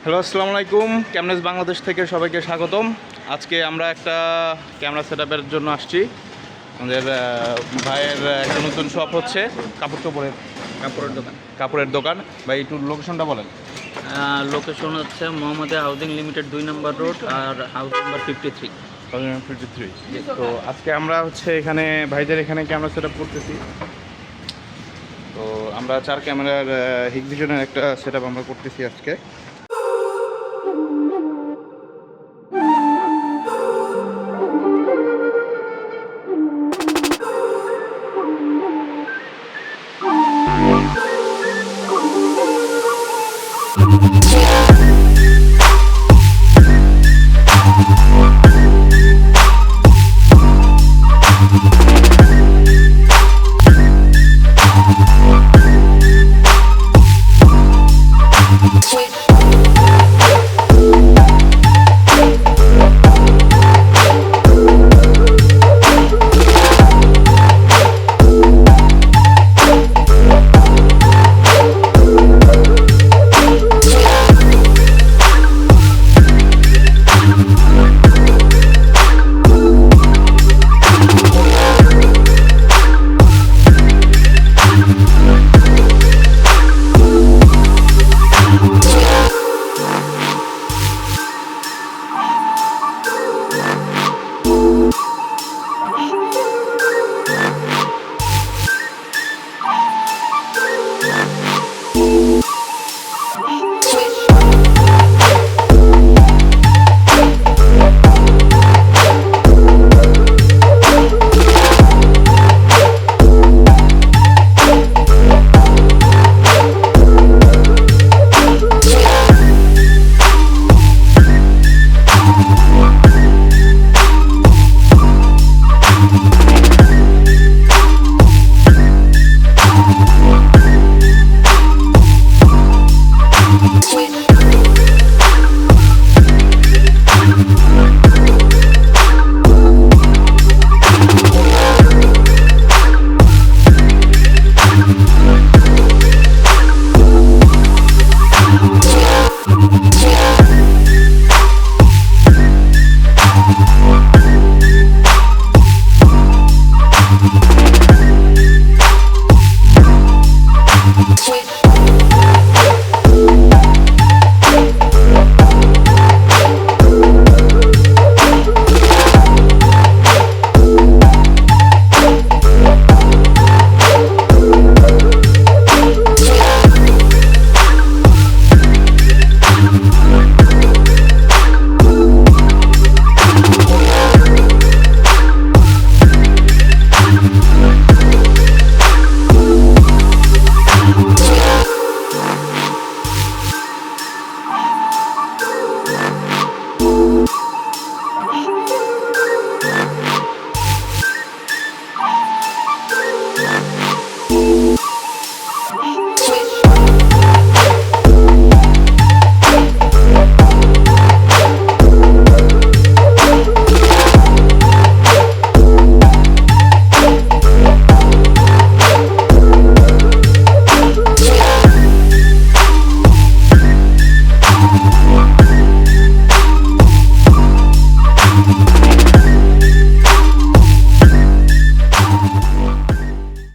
Hello, আসসালামু আলাইকুম। ক্যামনেক্স বাংলাদেশ থেকে সবাইকে স্বাগতম। আজকে আমরা একটা ক্যামেরা সেটআপের জন্য আসছি। আমাদের ভাইয়ের একটা নতুন শপ হচ্ছে কাপড়ের দোকান। ভাই একটু লোকেশনটা বলেন। লোকেশন হচ্ছে মোহাম্মদিয়া হাউজিং লিমিটেড 2 নম্বর রোড আর হাউস নাম্বার 53। তো আজকে আমরা হচ্ছে এখানে ভাইদের এখানে ক্যামেরা সেটআপ করতেছি। তো আমরা 4 ক্যামেরার হিগভিশনের একটা সেটআপ আমরা করতেছি আজকে।